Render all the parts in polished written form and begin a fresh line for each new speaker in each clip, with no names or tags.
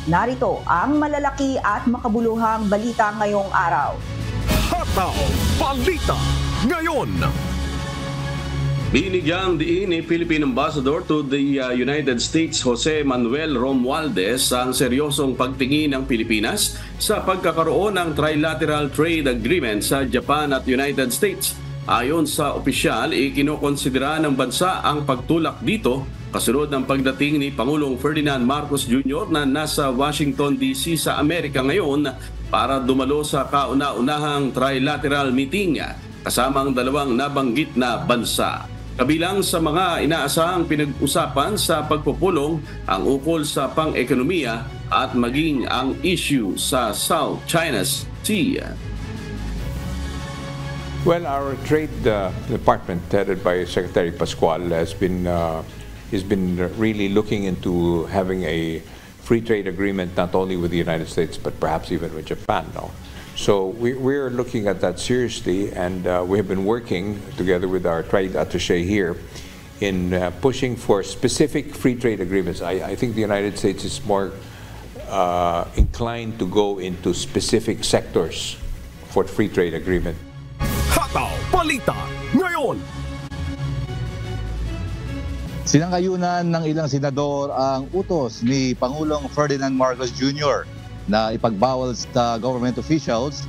Narito ang malalaki at makabuluhang balita ngayong araw.
Hataw Balita ngayon.
Binigyang diin ni Philippine Ambassador to the United States Jose Manuel Romualdez ang seryosong pagtingin ng Pilipinas sa pagkakaroon ng trilateral trade agreement sa Japan at United States. Ayon sa opisyal, ikinokonsidera ng bansa ang pagtulak dito kasunod ng pagdating ni Pangulong Ferdinand Marcos Jr. na nasa Washington DC sa Amerika ngayon para dumalo sa kauna-unahang trilateral meeting kasama ang dalawang nabanggit na bansa. Kabilang sa mga inaasahang pinag-usapan sa pagpupulong ang ukol sa pang-ekonomiya at maging ang issue sa South China Sea.
Well, our Trade Department, headed by Secretary Pascual, has been really looking into having a free trade agreement not only with the United States but perhaps even with Japan now. So we're looking at that seriously, and we have been working together with our trade attaché here in pushing for specific free trade agreements. I think the United States is more inclined to go into specific sectors for free trade agreement.
Hataw Balita ngayon.
Sinangayunan ng ilang senador ang utos ni Pangulong Ferdinand Marcos Jr. na ipagbawal sa government officials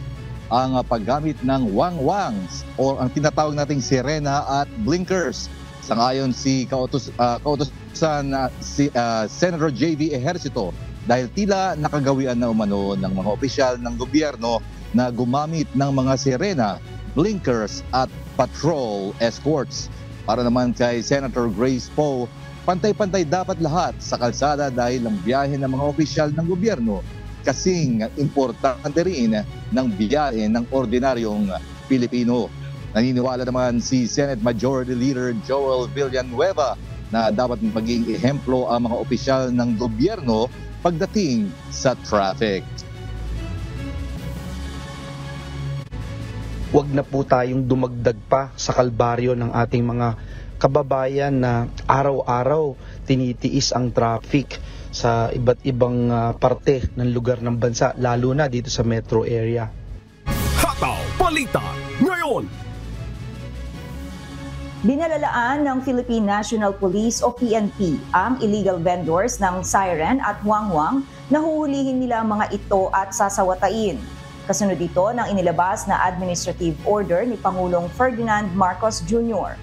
ang paggamit ng wangwangs o ang tinatawag nating sirena at blinkers. Sangayon si kautusan si Senator J.V. Ejercito dahil tila nakagawian na umano ng mga opisyal ng gobyerno na gumamit ng mga sirena, blinkers at patrol escorts. Para naman kay Senator Grace Poe, pantay-pantay dapat lahat sa kalsada dahil ang biyahe ng mga opisyal ng gobyerno kasing importante rin ng biyahe ng ordinaryong Pilipino. Naniniwala naman si Senate Majority Leader Joel Villanueva na dapat maging ehemplo ang mga opisyal ng gobyerno pagdating sa traffic.
Huwag na po tayong dumagdag pa sa kalbaryo ng ating mga kababayan na araw-araw tinitiis ang traffic sa iba't ibang parte ng lugar ng bansa, lalo na dito sa metro area.
Hataw Balita ngayon.
Binalalaan ng Philippine National Police o PNP ang illegal vendors ng siren at wangwang na huhulihin nila ang mga ito at sasawatain. Kasunod ito ng inilabas na administrative order ni Pangulong Ferdinand Marcos Jr.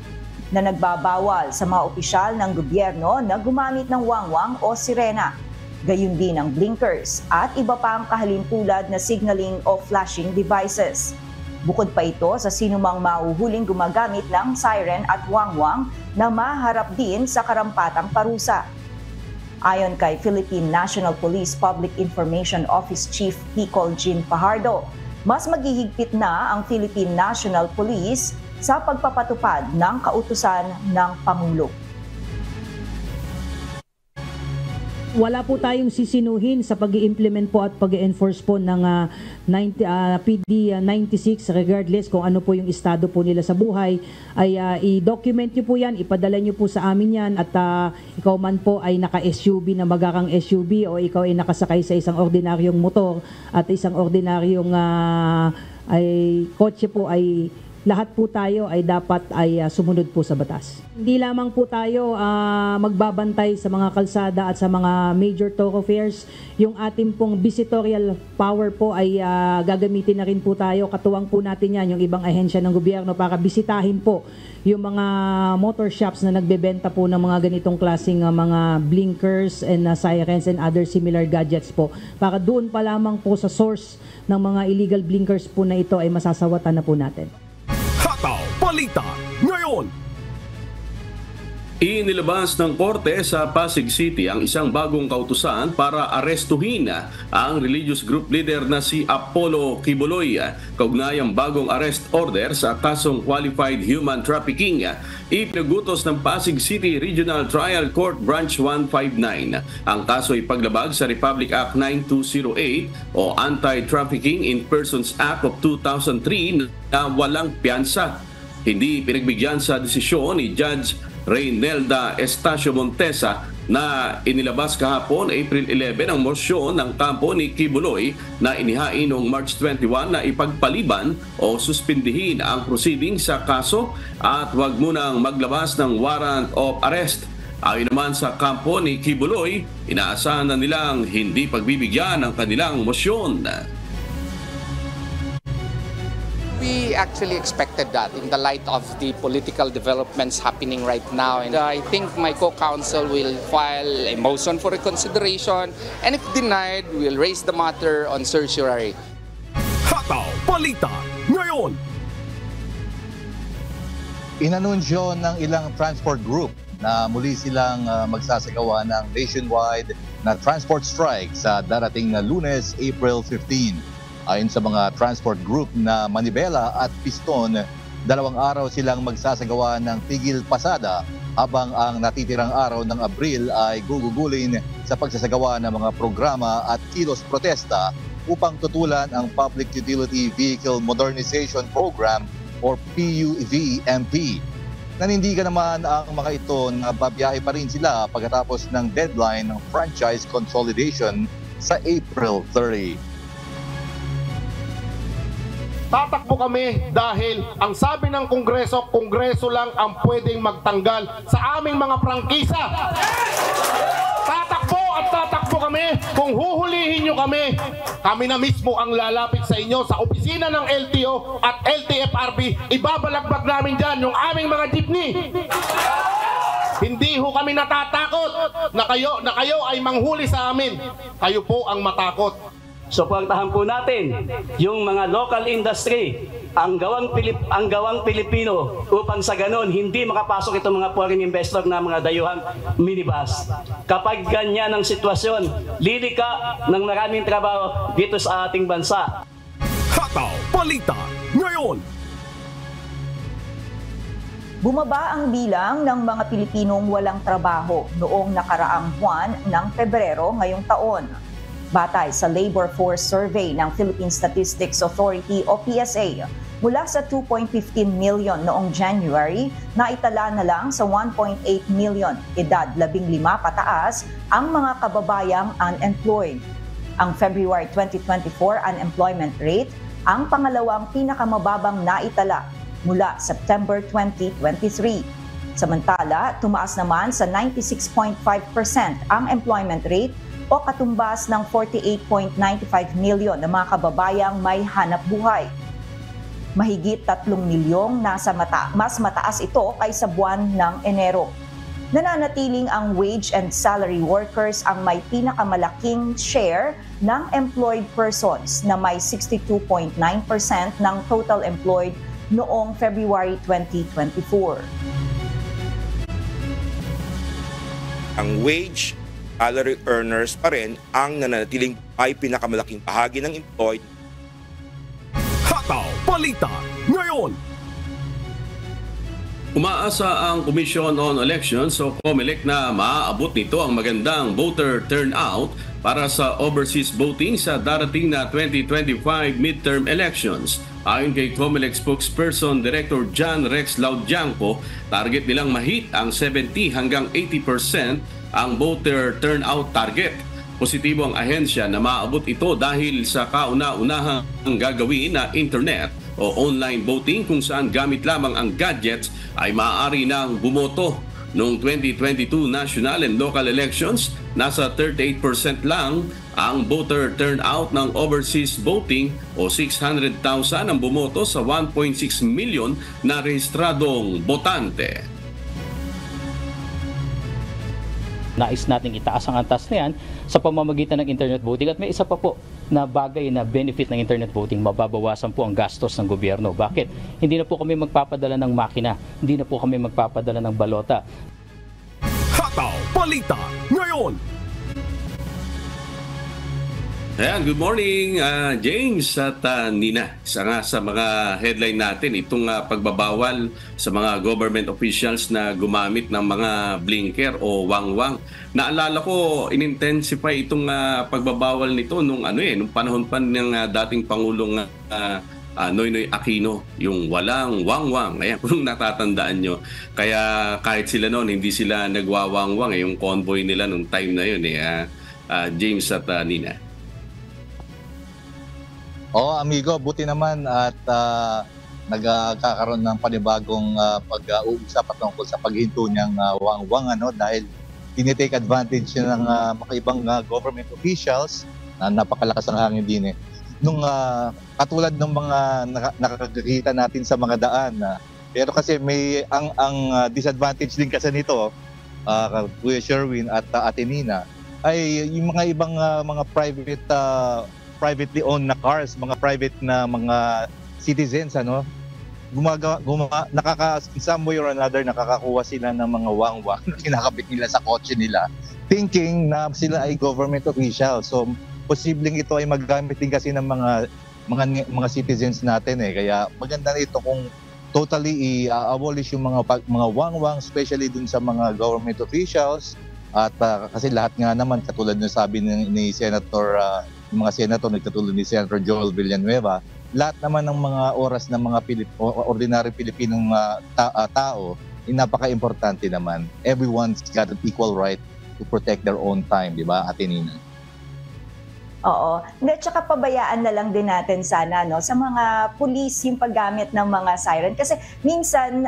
na nagbabawal sa mga opisyal ng gobyerno na gumamit ng wangwang o sirena, gayon din ng blinkers at iba pang kahalintulad na signaling o flashing devices. Bukod pa ito sa sinumang mahuhuling gumagamit ng siren at wangwang na maharap din sa karampatang parusa. Ayon kay Philippine National Police Public Information Office Chief Picol Jean Fajardo, mas maghihigpit na ang Philippine National Police sa pagpapatupad ng kautusan ng Pangulo.
Wala po tayong sisinuhin sa pag-i-implement po at pag-i-enforce po ng PD 96 regardless kung ano po yung estado po nila sa buhay. Ay i-document nyo po yan, ipadala nyo po sa amin yan at ikaw man po ay naka-SUV na magagang SUV o ikaw ay nakasakay sa isang ordinaryong motor at isang ordinaryong ay kotse po ay lahat po tayo ay dapat ay sumunod po sa batas. Hindi lamang po tayo magbabantay sa mga kalsada at sa mga major thoroughfares. Yung ating pong visitorial power po ay gagamitin na rin po tayo. Katuwang po natin yan, yung ibang ahensya ng gobyerno para bisitahin po yung mga motor shops na nagbebenta po ng mga ganitong klaseng mga blinkers and sirens and other similar gadgets po. Para doon pa lamang po sa source ng mga illegal blinkers po na ito ay masasawatan na po natin.
Hataw Balita ngayon.
Inilabas ng korte sa Pasig City ang isang bagong kautusan para arestuhin ang religious group leader na si Apollo Quiboloy kaugnay ang bagong arrest order sa kasong qualified human trafficking. Ipinagutos ng Pasig City Regional Trial Court Branch 159. Ang kaso ay paglabag sa Republic Act 9208 o Anti-Trafficking in Persons Act of 2003 na walang piyansa. Hindi pinagbigyan sa desisyon ni Judge Reynelda Estacio Montesa na inilabas kahapon April 11 ang morsyon ng kampo ni Kibuloy na inihain noong March 21 na ipagpaliban o suspindihin ang proceeding sa kaso at huwag munang maglabas ng warrant of arrest. Ayon naman sa kampo ni Kibuloy, inaasahan na nilang hindi pagbibigyan ng kanilang morsyon.
We actually expected that in the light of the political developments happening right now. And I think my co-counsel will file a motion for reconsideration. And if denied, we'll raise the matter on certiorari.
Hataw Balita ngayon.
Inanunsyo ng ilang transport group na muli silang magsasagawa ng nationwide na transport strike sa darating na Lunes, April 15. Ayon sa mga transport group na Manibela at Piston, 2 araw silang magsasagawa ng tigil pasada habang ang natitirang araw ng Abril ay gugugulin sa pagsasagawa ng mga programa at kilos protesta upang tutulan ang Public Utility Vehicle Modernization Program or PUVMP. Nanindigan naman ang mga ito na babiyahe pa rin sila pagkatapos ng deadline ng franchise consolidation sa April 30.
Tatakbo kami dahil ang sabi ng Kongreso, Kongreso lang ang pwedeng magtanggal sa aming mga prangkisa. Tatakbo at tatakbo kami. Kung huhulihin nyo kami, kami na mismo ang lalapit sa inyo sa opisina ng LTO at LTFRB. Ibabalagbag namin dyan yung aming mga jeepney. Hindi ho kami natatakot na kayo ay manghuli sa amin. Kayo po ang matakot.
Suportahan po natin yung mga local industry, ang gawang Pilipino upang sa ganon hindi makapasok itong mga foreign investor na mga dayuhang minibus. Kapag ganyan ang sitwasyon, lilika ng maraming trabaho dito sa ating bansa.
Hataw Balita ngayon.
Bumaba ang bilang ng mga Pilipinong walang trabaho noong nakaraang buwan ng Pebrero ngayong taon. Batay sa Labor Force Survey ng Philippine Statistics Authority o PSA, mula sa 2.15 million noong January, naitala na lang sa 1.8 million edad 15 pataas ang mga kababayang unemployed. Ang February 2024 unemployment rate ang pangalawang pinakamababang naitala mula September 2023. Samantala, tumaas naman sa 96.5% ang employment rate o katumbas ng 48.95 milyon na mga kababayang may hanap buhay. Mahigit 3 milyong mas mataas ito kaysa buwan ng Enero. Nananatiling ang wage and salary workers ang may pinakamalaking share ng employed persons na may 62.9% ng total employed noong February 2024.
Ang wage salary earners pa rin ang nananatiling ay pinakamalaking bahagi ng employed.
Hataw Balita ngayon.
Umaasa ang Commission on Elections o COMELEC na maaabot nito ang magandang voter turnout para sa overseas voting sa darating na 2025 midterm elections. Ayon kay COMELEC spokesperson Director John Rex Laudianco, target nilang mahit ang 70 hanggang 80% ang voter turnout target. Positibo ang ahensya na maaabot ito dahil sa kauna-unahang gagawin na internet o online voting kung saan gamit lamang ang gadgets ay maaari nang bumoto. Noong 2022 national and local elections, nasa 38% lang ang voter turnout ng overseas voting o 600,000 ang bumoto sa 1.6 million na rehistradong botante.
Nais nating itaas ang antas na yan sa pamamagitan ng internet voting. At may isa pa po na bagay na benefit ng internet voting, mababawasan po ang gastos ng gobyerno. Bakit? Hindi na po kami magpapadala ng makina, hindi na po kami magpapadala ng balota.
Hataw Balita ngayon.
Ayan, good morning James at Nina. Isa nga sa mga headline natin, itong pagbabawal sa mga government officials na gumamit ng mga blinker o wangwang. Naalala ko, in-intensify itong pagbabawal nito nung panahon pa ng dating Pangulong Noynoy Aquino, yung walang wangwang. Ayan, kung natatandaan nyo. Kaya kahit sila noon, hindi sila nagwawangwang. Yung convoy nila nung time na yun, James at Nina.
Amigo, buti naman at nagkakaroon ng panibagong pag-uusap tungkol sa paghinto niyang wangwang dahil tinitake advantage ng mga ibang government officials na napakalakas ang hangin din nung katulad ng mga nakakakita natin sa mga daan. Pero kasi may ang disadvantage din kasi nito, Kuya Sherwin at Ate Nina, ay yung mga ibang mga privately owned na cars, mga private na mga citizens, in some way or another, nakakakuha sila ng mga wangwang na kinakabit nila sa kotse nila, thinking na sila ay government official. So, posibleng ito ay maggamit din kasi ng mga citizens natin Kaya maganda ito kung totally i-abolish yung mga wangwang, especially dun sa mga government officials. At kasi lahat nga naman, katulad ng sabi ni Senator, yung mga senator, katulad ni Senator Joel Villanueva, lahat naman ng mga oras ng mga ordinary Pilipinong tao, napaka-importante naman. Everyone's got an equal right to protect their own time, di ba, Ate Nina?
Oo. Hindi, tsaka pabayaan na lang din natin sana sa mga pulis yung paggamit ng mga siren. Kasi minsan,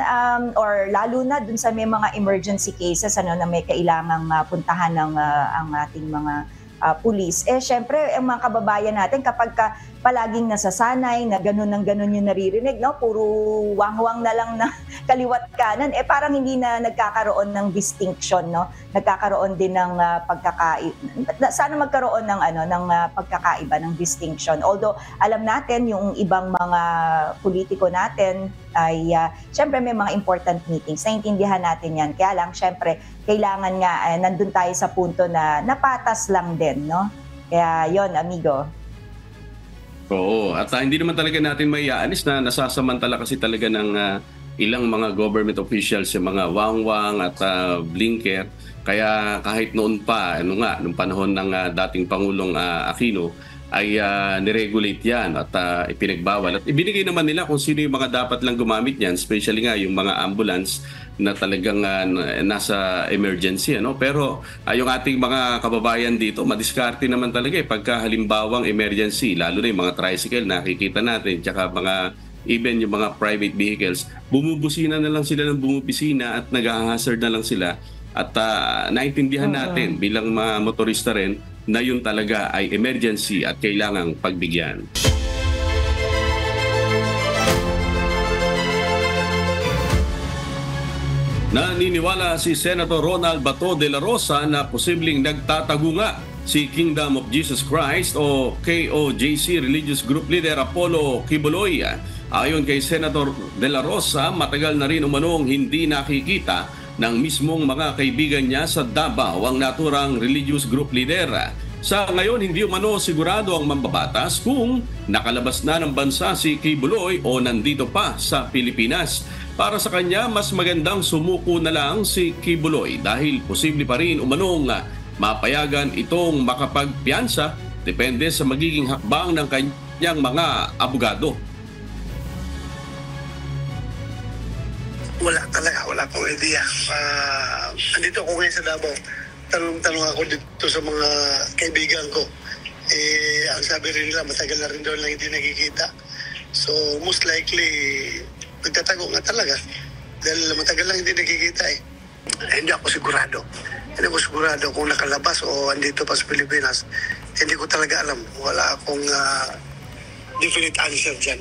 or lalo na dun sa may mga emergency cases na may kailangang puntahan ng ang ating mga pulis. Syempre, ang mga kababayan natin kapag palaging nasasanay na ganun yung naririnig, puro wangwang na lang na kaliwat kanan, parang hindi na nagkakaroon ng distinction, nagkakaroon din ng sana magkaroon ng pagkakaiba, ng distinction. Although alam natin yung ibang mga politiko natin ay syempre may mga important meetings, naintindihan natin yan. Kaya lang syempre kailangan nga nandun tayo sa punto na napatas lang din, Kaya yon, amigo.
Oo, at hindi naman talaga natin maiaalis na nasasamantala kasi talaga ng ilang mga government officials yung mga wangwang at blinker. Kaya kahit noon pa, nung panahon ng dating Pangulong Aquino, ay niregulate yan at ipinagbawal. At ibinigay naman nila kung sino yung mga dapat lang gumamit yan, especially nga yung mga ambulance na talagang nasa emergency. Pero yung ating mga kababayan dito, madiskarte naman talaga pagka halimbawang emergency, lalo na yung mga tricycle nakikita natin, tsaka even yung mga private vehicles, bumubusina na lang sila ng bumubisina at nag-hazard na lang sila. At naintindihan natin bilang mga motorista rin na yun talaga ay emergency at kailangang pagbigyan. Naniniwala si Senator Ronald Bato de la Rosa na posibleng nagtatago nga si Kingdom of Jesus Christ o KOJC Religious Group Leader Apollo Quiboloy. Ayon kay Senator de la Rosa, matagal na rin umanong hindi nakikita ng mismong mga kaibigan niya sa Davao ang naturang religious group leader. Sa ngayon, hindi umano sigurado ang mambabatas kung nakalabas na ng bansa si Quiboloy o nandito pa sa Pilipinas. Para sa kanya, mas magandang sumuko na lang si Quiboloy dahil posible pa rin umanong mapayagan itong makapagpiyansa depende sa magiging hakbang ng kanyang mga abogado.
Wala talaga, wala akong idea. Andito ako ngayon sa Davao. Tanong ako dito sa mga kaibigan ko. Ang sabi rin nila, matagal na rin doon lang hindi nakikita. So, most likely, nagtatago nga talaga. Dahil matagal lang hindi nakikita Hindi ako sigurado. Hindi ako sigurado kung nakalabas o andito pa sa Pilipinas. Hindi ko talaga alam. Wala akong definite answer dyan.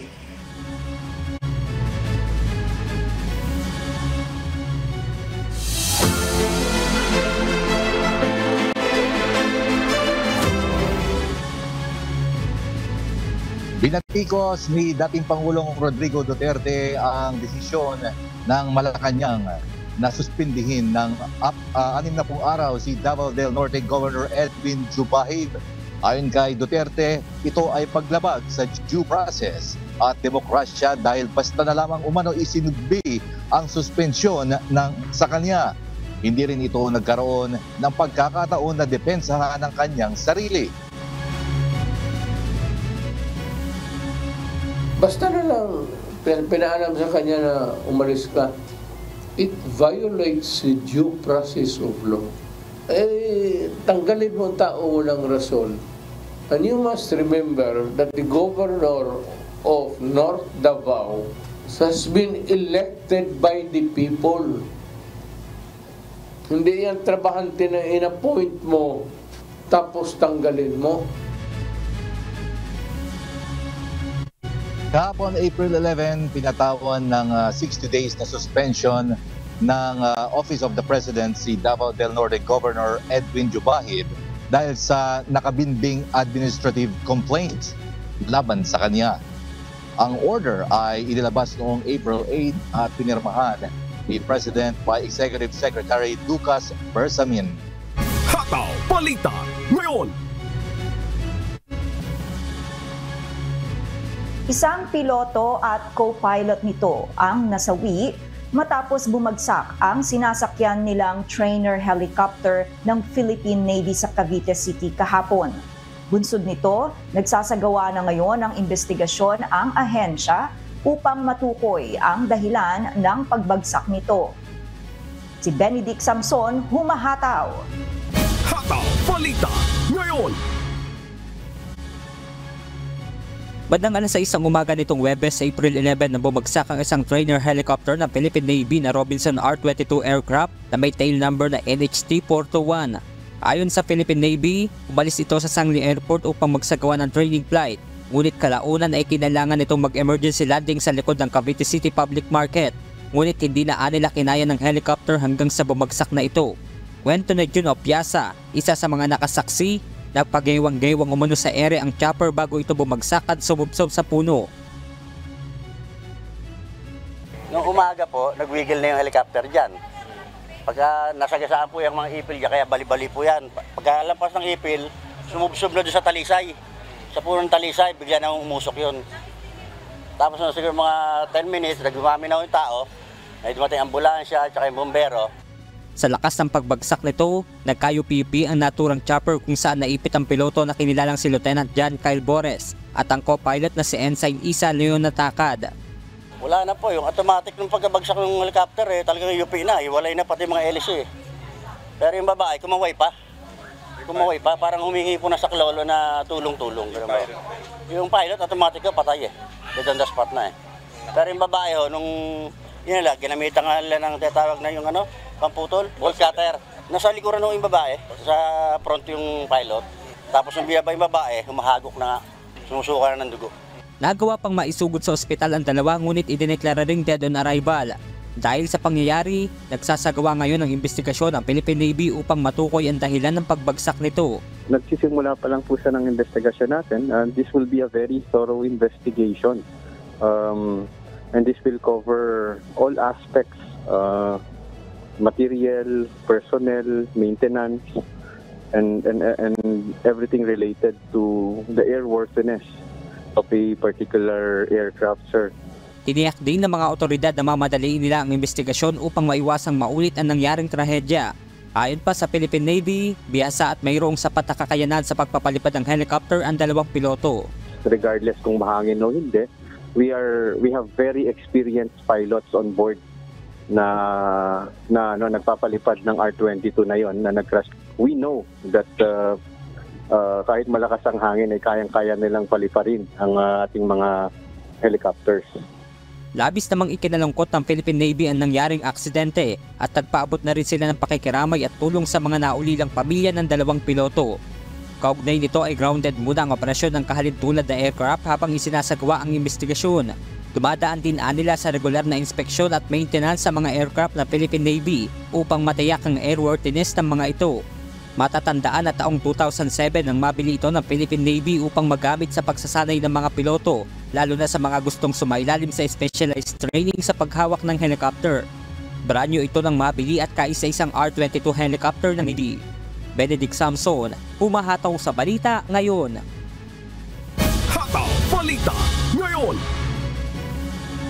Binatikos ni dating Pangulong Rodrigo Duterte ang desisyon ng Malacanang na suspindihin ng 60 araw si Davao del Norte Governor Edwin Zubahib. Ayon kay Duterte, ito ay paglabag sa due process at demokrasya dahil basta na lamang umano isinugbi ang suspensyon sa kanya. Hindi rin ito nagkaroon ng pagkakataon na depensahan ng kanyang sarili.
Basta na lang pinaalam sa kanya na umalis ka, it violates the due process of law. Tanggalin mo ang tao walang rason. And you must remember that the governor of North Davao has been elected by the people. Hindi yan trabahante na in-appoint mo tapos tanggalin mo.
Kahapon, April 11, pinatawan ng 60 days na suspension ng Office of the President si Davao del Norte Governor Edwin Jubahid dahil sa nakabinbing administrative complaints laban sa kanya. Ang order ay inilabas noong April 8 at pinirmahan ni President by Executive Secretary Lucas Bersamin.
Hataw Balita ngayon.
Isang piloto at co-pilot nito ang nasawi matapos bumagsak ang sinasakyan nilang trainer helicopter ng Philippine Navy sa Cavite City kahapon. Bunsod nito, nagsasagawa na ngayon ng investigasyon ang ahensya upang matukoy ang dahilan ng pagbagsak nito. Si Benedict Samson, humahataw.
Hataw Balita ngayon.
Bandang alas 6 ng umaga nitong Huwebes, April 11, na bumagsak ang isang trainer helicopter ng Philippine Navy na Robinson R-22 aircraft na may tail number na NHT-421. Ayon sa Philippine Navy, umalis ito sa Sangli Airport upang magsagawa ng training flight. Ngunit kalaunan ay kinailangan itong mag-emergency landing sa likod ng Cavite City Public Market. Ngunit hindi na nila kinaya ng helicopter hanggang sa bumagsak na ito. Kwento ni Jun Opiasa, isa sa mga nakasaksi, nagpagewang-gewang umano sa ere ang chopper bago ito bumagsak at sumubsob sa puno.
Noong umaga po, nagwigil na yung helicopter dyan. Pagka nasagasaan po yung mga ipil kaya bali-bali po yan. Pagka lampas ng ipil, sumubsob na doon sa talisay. Sa punong talisay, bigla na umusok yun. Tapos na siguro mga 10 minutes, nagumami na yung tao. Ay dumating ambulansya at saka yung bombero.
Sa lakas ng pagbagsak nito, nagkayupipi ang naturang chopper kung saan naipit ang piloto na kinilalang si Lieutenant John Kyle Bores at ang co-pilot na si Ensign Isa Leon Natakad.
Wala na po, yung automatic ng pagkabagsak ng helicopter talagang yupi na, iwalay na pati mga hélice. Pero yung babae, kumaway pa, parang humingi po na sa klolo na tulong-tulong. Yung pilot, automatic patay dead on the spot na Pero yung babae nung ginamitan nga nila ng tatawag na yung pamputol, bolt cutter. Nasa likuran ng yung babae, sa front yung pilot. Tapos yung biyaba yung babae, humahagok na nga, sumusuka na ng dugo.
Nagawa pang maisugod sa ospital ang dalawa ngunit idineklara ring dead on arrival. Dahil sa pangyayari, nagsasagawa ngayon ng investigasyon ang Philippine Navy upang matukoy ang dahilan ng pagbagsak nito.
Nagsisimula pa lang po siya ng investigasyon natin and this will be a very thorough investigation. And this will cover all aspects, material, personnel, maintenance, and everything related to the airworthiness of a particular aircraft, sir.
Tiniyak din ng mga otoridad na mamadaliin nila ang investigasyon upang maiwasang maulit ang nangyaring trahedya. Ayon pa sa Philippine Navy, biyasa at mayroong sapat na kakayanan sa pagpapalipad ng helicopter ang dalawang piloto.
Regardless kung mahangin o hindi, we have very experienced pilots on board na nagpapalipad ng R-22 na yon na nag-crash. We know that kahit malakas ang hangin ay kayang-kaya nilang paliparin ang ating mga helicopters.
Labis namang ikinalungkot ng Philippine Navy ang nangyaring aksidente at nagpaabot na rin sila ng pakikiramay at tulong sa mga naulilang pamilya ng dalawang piloto. Kaugnay nito ay grounded muna ang operasyon ng kahalintulad na aircraft habang isinasagawa ang investigasyon. Dumadaan din nila sa regular na inspeksyon at maintenance sa mga aircraft ng Philippine Navy upang matiyak ang airworthiness ng mga ito. Matatandaan na taong 2007 nang mabili ito ng Philippine Navy upang magamit sa pagsasanay ng mga piloto, lalo na sa mga gustong sumailalim sa specialized training sa paghawak ng helicopter. Branyo ito nang mabili at kaisa-isang R-22 helicopter ng Navy. Benedict Samson, humahataw sa balita ngayon.
Hataw Balita ngayon.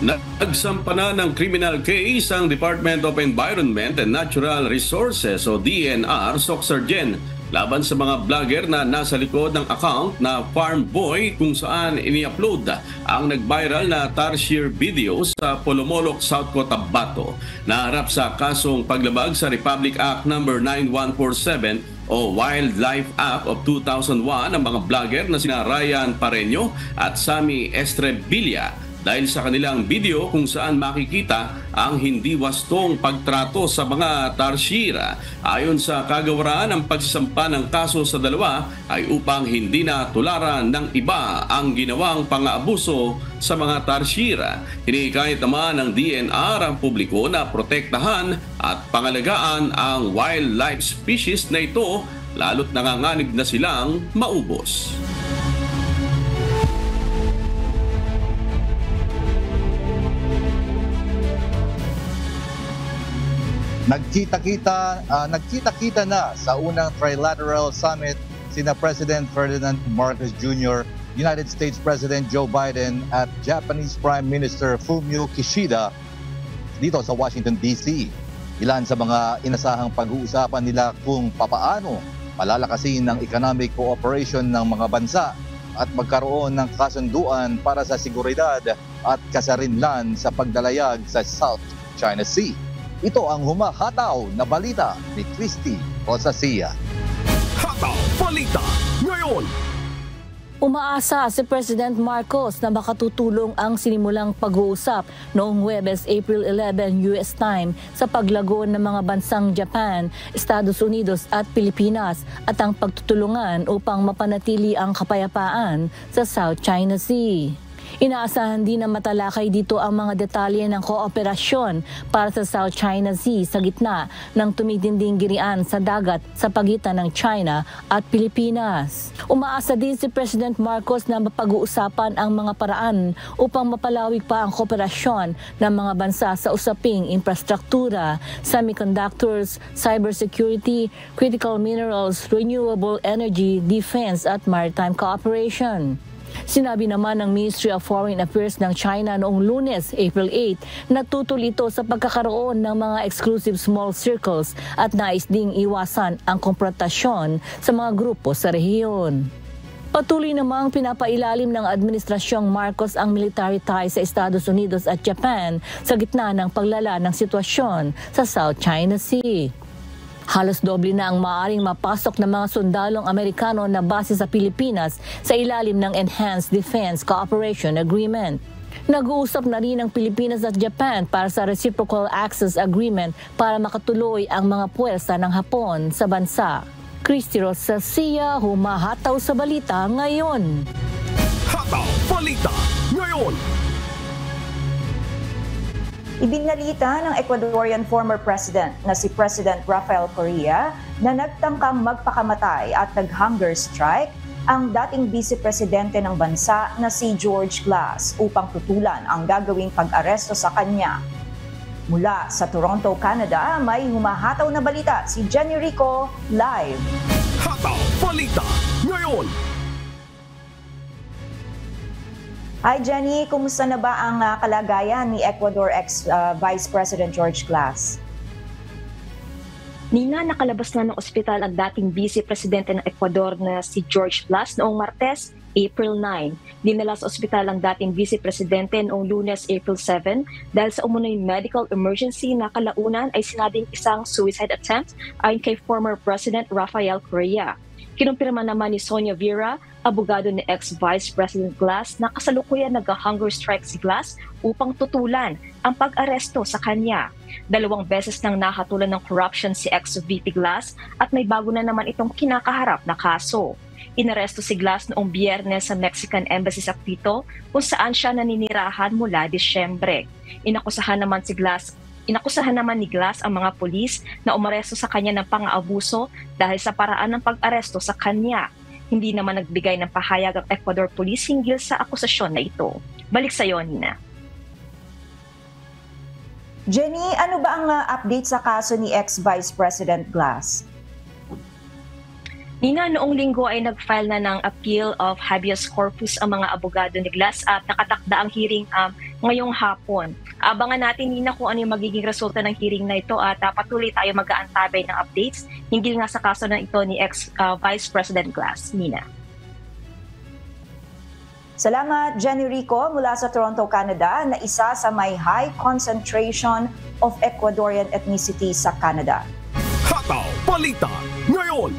Nagsampa na ng criminal case ang Department of Environment and Natural Resources o DNR, SOC Sergeant laban sa mga vlogger na nasa likod ng account na Farm Boy kung saan ini-upload ang nag-viral na tarsier video sa Polomolok, South Cotabato. Naharap sa kasong paglabag sa Republic Act No. 9147 o Wildlife Act of 2001 ang mga vlogger na sina Ryan Pareño at Sammy Estrebilla dahil sa kanilang video kung saan makikita ang hindi wastong pagtrato sa mga tarsiera. Ayon sa kagawaran, ang pagsisampa ng kaso sa dalawa ay upang hindi na tularan ng iba ang ginawang pang-aabuso sa mga tarsiera. Hinikayat naman ng DNR ang publiko na protektahan at pangalagaan ang wildlife species na ito lalo't nanganganib na silang maubos.
Nagkita-kita na sa unang trilateral summit sina President Ferdinand Marcos Jr., United States President Joe Biden at Japanese Prime Minister Fumio Kishida dito sa Washington, D.C. Ilan sa mga inasahang pag-uusapan nila kung papaano palalakasin ng economic cooperation ng mga bansa at magkaroon ng kasunduan para sa seguridad at kasarinlan sa pagdalayag sa South China Sea. Ito ang humahataw na balita ni Christy Rosacia.
Hataw Balita ngayon!
Umaasa si President Marcos na makatutulong ang sinimulang pag-uusap noong Huwebes, April 11 US time sa paglago ng mga bansang Japan, Estados Unidos at Pilipinas at ang pagtutulungan upang mapanatili ang kapayapaan sa South China Sea. Inaasahan din na matalakay dito ang mga detalye ng kooperasyon para sa South China Sea sa gitna ng tumitinding girian sa dagat sa pagitan ng China at Pilipinas. Umaasa din si President Marcos na mapag-uusapan ang mga paraan upang mapalawig pa ang kooperasyon ng mga bansa sa usaping infrastruktura, semiconductors, cybersecurity, critical minerals, renewable energy, defense at maritime cooperation. Sinabi naman ng Ministry of Foreign Affairs ng China noong Lunes, April 8, na tutol ito sa pagkakaroon ng mga exclusive small circles at nais ding iwasan ang konfrontasyon sa mga grupo sa rehiyon. Patuloy namang pinapailalim ng Administrasyong Marcos ang military ties sa Estados Unidos at Japan sa gitna ng paglala ng sitwasyon sa South China Sea. Halos doble na ang maaaring mapasok ng mga sundalong Amerikano na base sa Pilipinas sa ilalim ng Enhanced Defense Cooperation Agreement. Nag-uusap na rin ang Pilipinas at Japan para sa Reciprocal Access Agreement para makatuloy ang mga puwersa ng Hapon sa bansa. Christy Rosacia, humahataw sa balita ngayon.
Hataw Balita ngayon!
Ibinalita ng Ecuadorian former president na si President Rafael Correa na nagtangkang magpakamatay at nag-hunger strike ang dating vice-presidente ng bansa na si George Glass upang tutulan ang gagawing pag-aresto sa kanya. Mula sa Toronto, Canada, may humahataw na balita si Jenny Rico live.
Hataw Balita ngayon!
Hi Jenny, kumusta na ba ang kalagayan ni Ecuador ex-Vice President George Glass?
Nina, nakalabas na ng ospital ang dating vice-presidente ng Ecuador na si George Glass noong Martes, April 9. Dinala sa ospital ang dating vice-presidente noong Lunes, April 7 dahil sa umunoy medical emergency na kalaunan ay sinabing isang suicide attempt ayon kay former President Rafael Correa. Kinumpirma naman ni Sonia Vera, abogado ni ex-Vice President Glass, na kasalukuyan nag-hunger strike si Glass upang tutulan ang pag-aresto sa kanya. 2 beses nang nahatulan ng corruption si ex-VP Glass at may bago na naman itong kinakaharap na kaso. Inaresto si Glass noong Biyernes sa Mexican Embassy sa Quito kung saan siya naninirahan mula Disyembre. Inakusahan naman ni Glass ang mga pulis na umaresto sa kanya ng pang-aabuso dahil sa paraan ng pag-aresto sa kanya. Hindi naman nagbigay ng pahayag ang Ecuador Police hinggil sa akusasyon na ito. Balik sa iyo, Nina.
Jenny, ano ba ang update sa kaso ni ex-Vice President Glass?
Nina, noong linggo ay nag-file na ng appeal of habeas corpus ang mga abogado ni Glass at nakatakda ang hearing ngayong hapon. Abangan natin, Nina, kung ano yung magiging resulta ng hearing na ito at patuloy tayo mag-aantabay ng updates hinggil nga sa kaso na ito ni ex-Vice President Glass. Nina.
Salamat, Jenny Rico, mula sa Toronto, Canada, na isa sa may high concentration of Ecuadorian ethnicity sa Canada.
Hataw Balita ngayon!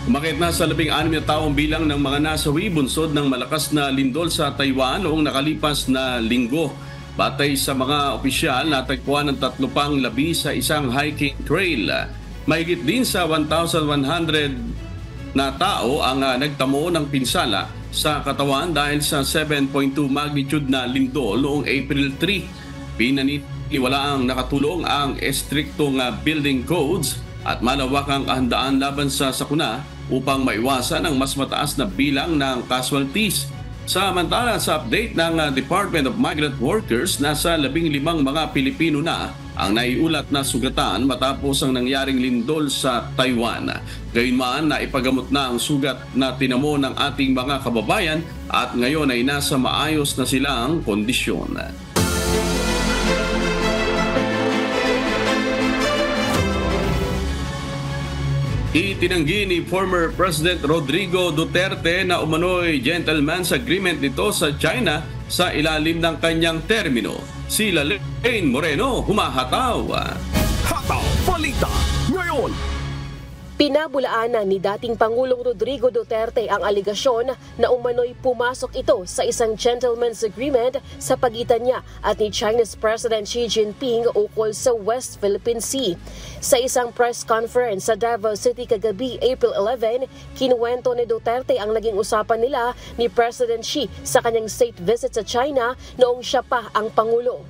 Umakit na sa 16 na taong bilang ng mga nasawi bunsod ng malakas na lindol sa Taiwan noong nakalipas na linggo. Batay sa mga opisyal, natagpuan ng 3 pang labi sa isang hiking trail. Mahigit din sa 1,100 na tao ang nagtamo ng pinsala sa katawan dahil sa 7.2 magnitude na lindol noong April 3. Pinaniniwala ang nakatulong ang estriktong building codes at malawakang kahandaan laban sa sakuna upang maiwasan ang mas mataas na bilang ng casualties. Samantala, sa update ng Department of Migrant Workers, nasa 15 mga Pilipino na ang naiulat na sugatan matapos ang nangyaring lindol sa Taiwan. Gayunman, naipagamot na ang sugat na tinamo ng ating mga kababayan at ngayon ay nasa maayos na silang kondisyon. Itinanggi ni former President Rodrigo Duterte na umano'y gentleman's agreement nito sa China sa ilalim ng kanyang termino. Si Lalaine Moreno humahataw.
Hataw Balita ngayon!
Pinabulaanan ni dating Pangulong Rodrigo Duterte ang aligasyon na umano'y pumasok ito sa isang gentleman's agreement sa pagitan niya at ni Chinese President Xi Jinping ukol sa West Philippine Sea. Sa isang press conference sa Davao City kagabi, April 11, kinuwento ni Duterte ang naging usapan nila ni President Xi sa kanyang state visit sa China noong siya pa ang Pangulo.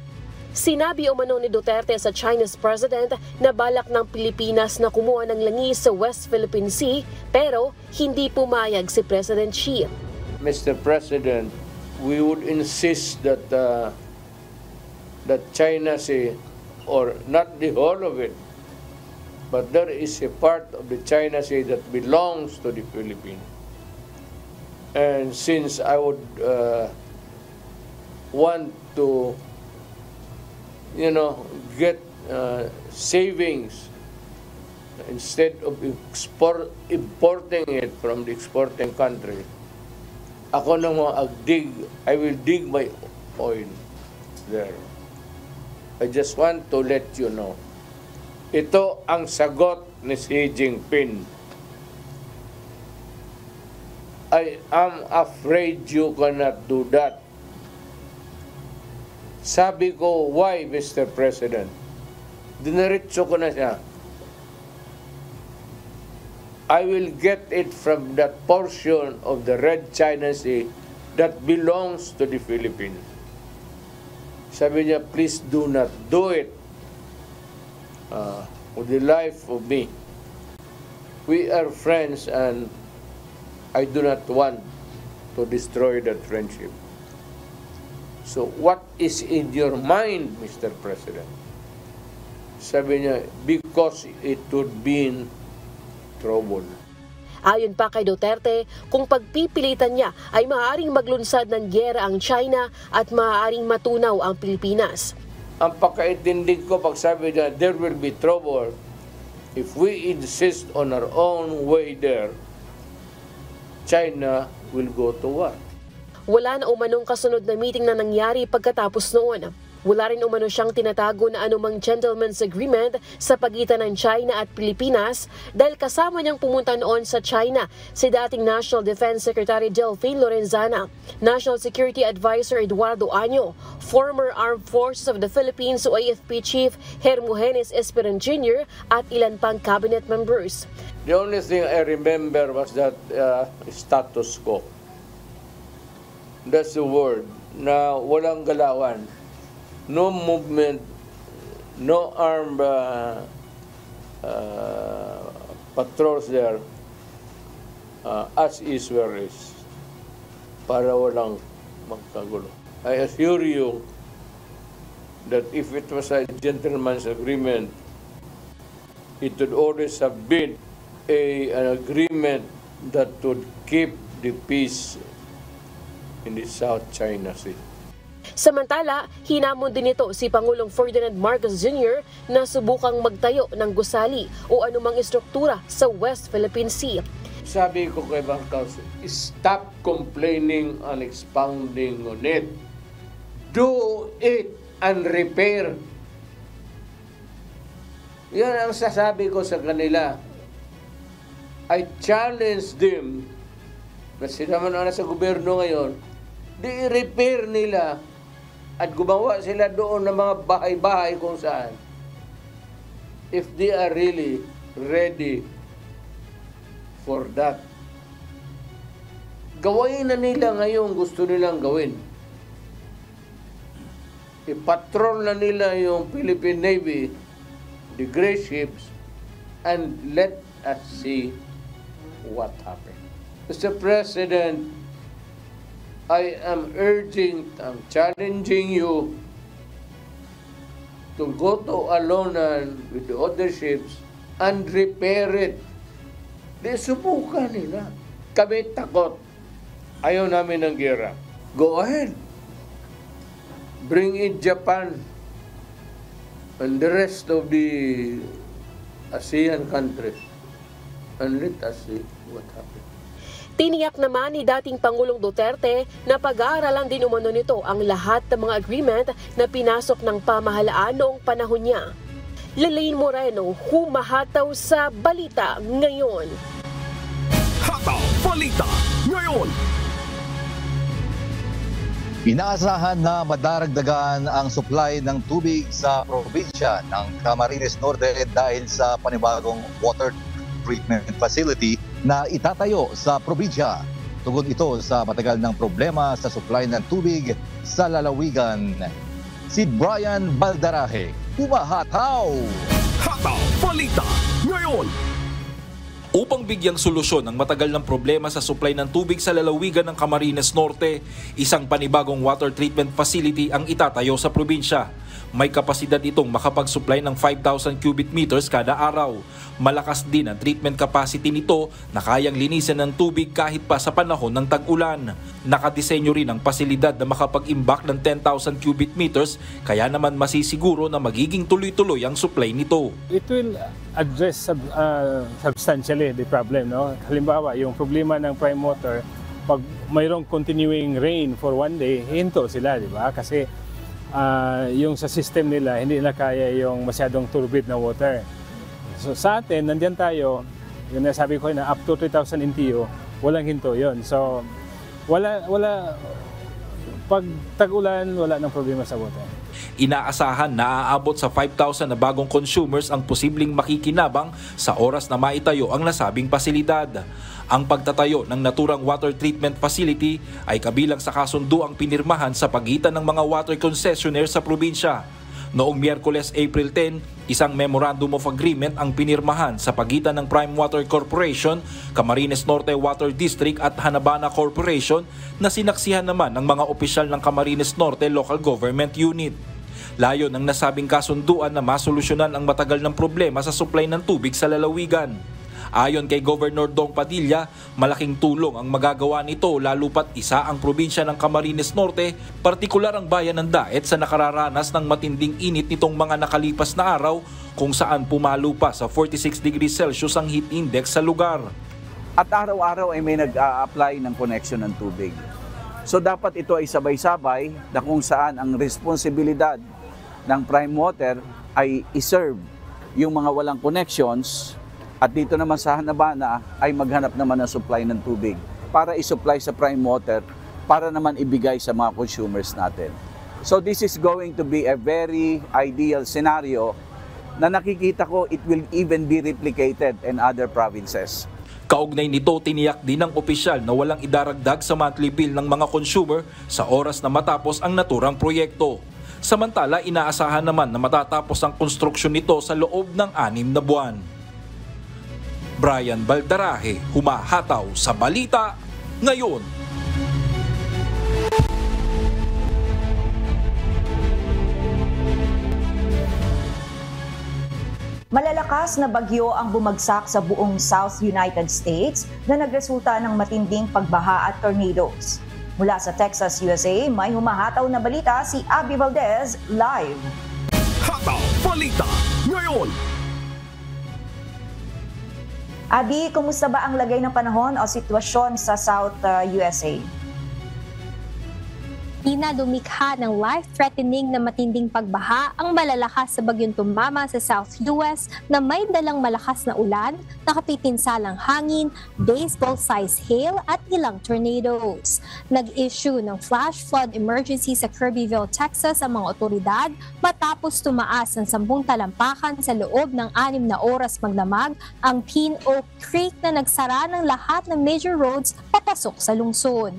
Sinabi umano ni Duterte sa Chinese President na balak ng Pilipinas na kumuha ng langis sa West Philippine Sea pero hindi pumayag si President Xi.
Mr. President, we would insist that that China Sea, or not the whole of it, but there is a part of the China Sea that belongs to the Philippines. And since I would want to get savings instead of importing it from the exporting country, ako na I will dig my oil there. I just want to let you know. Ito ang sagot ni Xi Jinping. I am afraid you cannot do that. Sabi ko, why, Mr. President? Diniritso ko na siya. I will get it from that portion of the Red China Sea that belongs to the Philippines. Sabi niya, please do not do it with the life of me. We are friends and I do not want to destroy that friendship. So what is in your mind, Mr. President? Sabi niya, because it would be in trouble.
Ayon pa kay Duterte, kung pagpipilitan niya ay maaaring maglunsad ng gyera ang China at maaaring matunaw ang Pilipinas.
Ang pagkaintindig ko pag sabi niya, there will be trouble if we insist on our own way there, China will go to war.
Wala na umanong kasunod na meeting na nangyari pagkatapos noon. Wala rin umano siyang tinatago na anumang gentleman's agreement sa pagitan ng China at Pilipinas dahil kasama niyang pumunta noon sa China si dating National Defense Secretary Delfin Lorenzana, National Security Advisor Eduardo Año, former Armed Forces of the Philippines o AFP Chief Hermogenes Esperon Jr. at ilan pang cabinet members.
The only thing I remember was that status quo. That's the word, na walang galawan. No movement, no armed patrols there, as is where is. para walang magkagulo. I assure you that if it was a gentleman's agreement, it would always have been an agreement that would keep the peace in the South China Sea.
Samantala, hinamon din ito si Pangulong Ferdinand Marcos Jr. na subukang magtayo ng gusali o anumang istruktura sa West Philippine Sea.
Sabi ko kay Marcos, stop complaining and expounding on it. Do it and repair. Yan ang sasabi ko sa kanila. I challenge them, na sila man na sa gobyerno ngayon, di i-repair nila at gumawa sila doon ng mga bahay-bahay kung saan. If they are really ready for that. Gawain na nila ngayon gusto nilang gawin. I-patrol na nila yung Philippine Navy, the gray ships, and let us see what happened. Mr. President, I am challenging you to go to Alonan with the other ships and repair it. Di subukan nila. Kami takot. Ayaw namin ng gera. Go ahead. Bring in Japan and the rest of the ASEAN countries and let us see what happens.
Tiniyak naman ni dating Pangulong Duterte na pag-aaralan din umano nito ang lahat ng mga agreement na pinasok ng pamahalaan noong panahon niya. Lelaine Moreno, humahataw sa Balita Ngayon.
Hataw Balita Ngayon.
Inaasahan na madaragdagan ang supply ng tubig sa probinsya ng Camarines Norte dahil sa panibagong water treatment facility na itatayo sa probinsya. Tugon ito sa matagal ng problema sa supply ng tubig sa lalawigan. Si Brian Baldarahe, humahataw!
Hataw Balita Ngayon.
Upang bigyang solusyon ang matagal ng problema sa supply ng tubig sa lalawigan ng Camarines Norte, isang panibagong water treatment facility ang itatayo sa probinsya. May kapasidad itong makapag-supply ng 5,000 cubic meters kada araw. Malakas din ang treatment capacity nito na kayang linisin ng tubig kahit pa sa panahon ng tag-ulan. Nakadisenyo rin ang pasilidad na makapag-imbak ng 10,000 cubic meters, kaya naman masisiguro na magiging tuloy-tuloy ang supply nito.
It will address substantially the problem. No? Halimbawa, yung problema ng prime water, pag mayroong continuing rain for one day, hinto sila, di ba? Kasi yung sa system nila, hindi na kaya yung masyadong turbid na water. So sa atin, nandiyan tayo, yung nasabi ko na up to 3,000 NTU, walang hinto yon. So wala pag tag-ulan, wala nang problema sa water.
Inaasahan na aabot sa 5,000 na bagong consumers ang posibleng makikinabang sa oras na maitayo ang nasabing pasilidad. Ang pagtatayo ng naturang water treatment facility ay kabilang sa kasunduang pinirmahan sa pagitan ng mga water concessionaires sa probinsya. Noong Miyerkules, April 10, isang Memorandum of Agreement ang pinirmahan sa pagitan ng Prime Water Corporation, Camarines Norte Water District at Hanabana Corporation na sinaksihan naman ng mga opisyal ng Camarines Norte Local Government Unit. Layo ng nasabing kasunduan na masolusyonan ang matagal ng problema sa supply ng tubig sa lalawigan. Ayon kay Governor Dong Padilla, malaking tulong ang magagawa nito lalo pat isa ang probinsya ng Camarines Norte, partikular ang bayan ng Daet sa nakararanas ng matinding init nitong mga nakalipas na araw kung saan pumalo pa sa 46 degrees Celsius ang heat index sa lugar.
At araw-araw ay may nag-a-apply ng connection ng tubig. So dapat ito ay sabay-sabay na kung saan ang responsibilidad ng Prime Water ay iserve yung mga walang connections. At dito naman sa Hanabana ay maghanap naman ng supply ng tubig para i-supply sa Prime Water para naman ibigay sa mga consumers natin. So this is going to be a very ideal scenario na nakikita ko it will even be replicated in other provinces.
Kaugnay nito, tiniyak din ng opisyal na walang idaragdag sa monthly bill ng mga consumer sa oras na matapos ang naturang proyekto. Samantala, inaasahan naman na matatapos ang konstruksyon nito sa loob ng 6 na buwan. Brian Baldarahe, humahataw sa Balita Ngayon.
Malalakas na bagyo ang bumagsak sa buong South United States na nagresulta ng matinding pagbaha at tornadoes. Mula sa Texas, USA, may humahataw na balita si Abby Valdez live.
Hataw Balita ngayon.
Abby, kumusta ba ang lagay ng panahon o sitwasyon sa South USA?
Lumikha ng life-threatening na matinding pagbaha ang malalakas sa bagyong tumama sa South US na may dalang malakas na ulan, nakapipinsalang hangin, baseball-sized hail at ilang tornadoes. Nag-issue ng flash flood emergency sa Kirbyville, Texas ang mga otoridad matapos tumaas ng 10 talampakan sa loob ng 6 na oras magdamag ang Pin Oak Creek na nagsara ng lahat ng major roads papasok sa lungsod.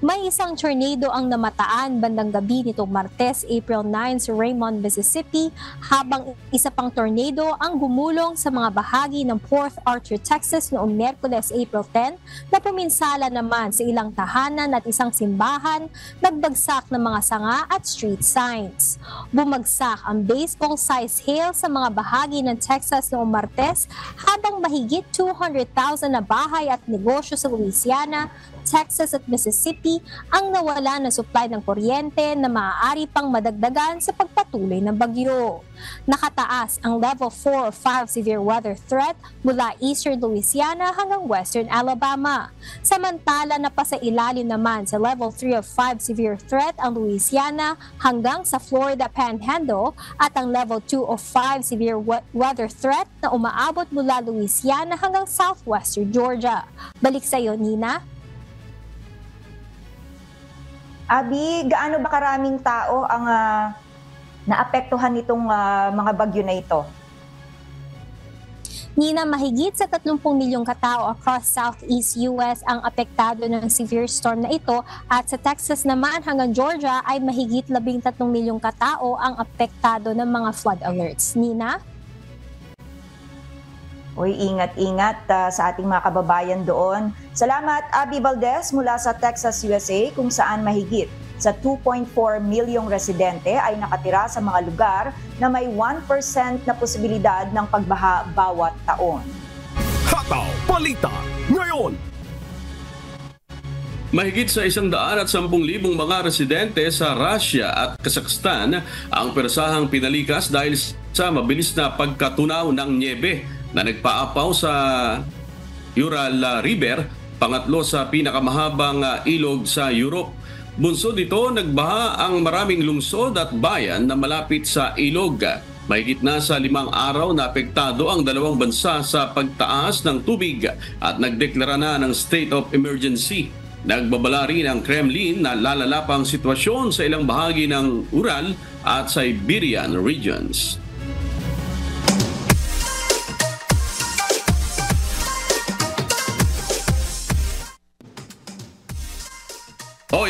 May isang tornado ang namatay bandang gabi nitong Martes, April 9 sa Raymond, Mississippi, habang isa pang tornado ang gumulong sa mga bahagi ng Port Arthur, Texas noong Miyerkules, April 10 na puminsala naman sa ilang tahanan at isang simbahan, nagbagsak ng mga sanga at street signs. Bumagsak ang baseball-sized hail sa mga bahagi ng Texas noong Martes habang mahigit 200,000 na bahay at negosyo sa Louisiana, Texas at Mississippi ang nawala ng supply ng kuryente na maaari pang madagdagan sa pagpatuloy ng bagyo. Nakataas ang level 4 or 5 severe weather threat mula eastern Louisiana hanggang western Alabama. Samantala napasa ilalim naman sa level 3 of 5 severe threat ang Louisiana hanggang sa Florida Panhandle at ang level 2 of 5 severe weather threat na umaabot mula Louisiana hanggang southwestern Georgia. Balik sa iyo, Nina.
Abby, gaano ba karaming tao ang naapektuhan nitong mga bagyo na ito?
Nina, mahigit sa 30 milyong katao across Southeast US ang apektado ng severe storm na ito at sa Texas naman hanggang Georgia ay mahigit 13 milyong katao ang apektado ng mga flood alerts. Nina?
Uy, ingat-ingat sa ating mga kababayan doon. Salamat, Abby Valdez mula sa Texas, USA, kung saan mahigit sa 2.4 milyong residente ay nakatira sa mga lugar na may 1% na posibilidad ng pagbaha bawat taon.
Hataw Balita ngayon.
Mahigit sa 110,000 mga residente sa Russia at Kazakhstan ang persahang pinalikas dahil sa mabilis na pagkatunaw ng nyebe na nagpaapaw sa Ural River, pangatlo sa pinakamahabang ilog sa Europe. Bunsod dito, nagbaha ang maraming lungsod at bayan na malapit sa ilog. Mahigit na sa 5 araw na apektado ang dalawang bansa sa pagtaas ng tubig at nagdeklara na ng state of emergency. Nagbabala rin ang Kremlin na lalala pang sitwasyon sa ilang bahagi ng Ural at Siberian regions.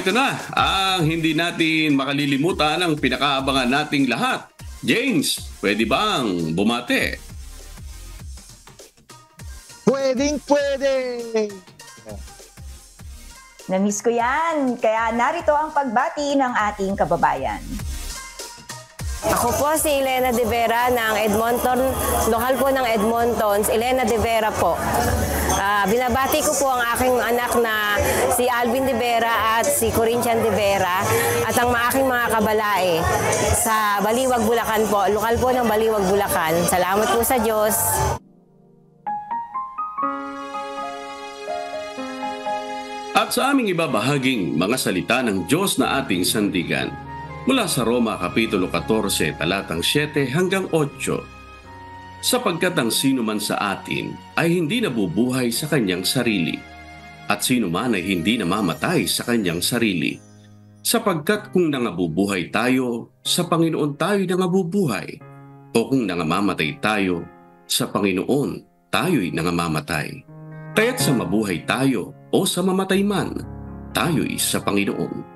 Ito na ang hindi natin makalilimutan ang pinakaabangan nating lahat. James, pwede bang bumate?
Pwede!
Na-miss ko yan, kaya narito ang pagbati ng ating kababayan.
Ako po si Elena De Vera ng Edmonton, lokal po ng Edmonton, Elena De Vera po. Binabati ko po ang aking anak na si Alvin De Vera at si Corinthian De Vera at ang aking mga kabalae sa Baliwag, Bulacan po, lokal po ng Baliwag, Bulacan. Salamat po sa Diyos.
At sa aming ibabahaging mga salita ng Diyos na ating sandigan, mula sa Roma Kapitulo 14, talatang 7 hanggang 8. Sapagkat ang sino man sa atin ay hindi nabubuhay sa kanyang sarili, at sino man ay hindi namamatay sa kanyang sarili. Sapagkat kung nangabubuhay tayo, sa Panginoon tayo nangabubuhay, o kung nangamamatay tayo, sa Panginoon tayo'y nangamamatay. Kaya't sa mabuhay tayo o sa mamatay man, tayo'y sa Panginoon.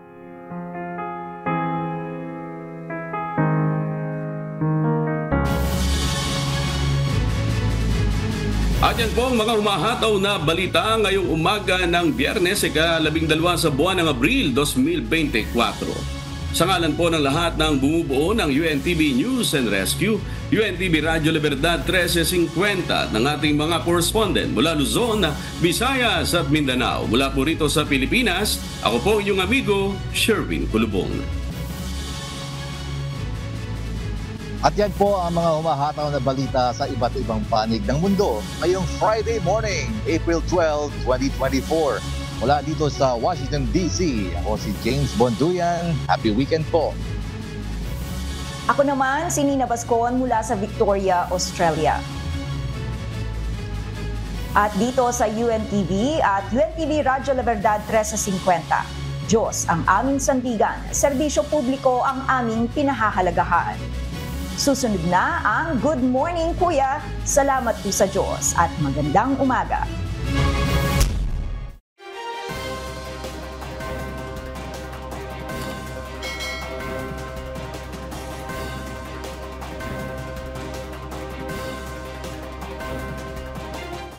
At yan po ang mga humahataw na balita ngayong umaga ng Biyernes, ika-12 sa buwan ng Abril 2024. Sa ngalan po ng lahat ng bumubuo ng UNTV News and Rescue, UNTV Radyo Libertad 1350 ng ating mga correspondent mula Luzon, Visayas at Mindanao. Mula po rito sa Pilipinas, ako po inyong amigo, Sherwin Kulubong.
At yan po ang mga humahataw na balita sa iba't ibang panig ng mundo ngayong Friday morning, April 12, 2024. Mula dito sa Washington, D.C., ako si James Bonduyan. Happy weekend po.
Ako naman, si Nina Bascon mula sa Victoria, Australia. At dito sa UNTV at UNTV Radyo Libertad 1350. Diyos ang aming sandigan, serbisyo publiko ang aming pinahahalagahan. Susunod na ang Good Morning Kuya. Salamat po sa Diyos at magandang umaga.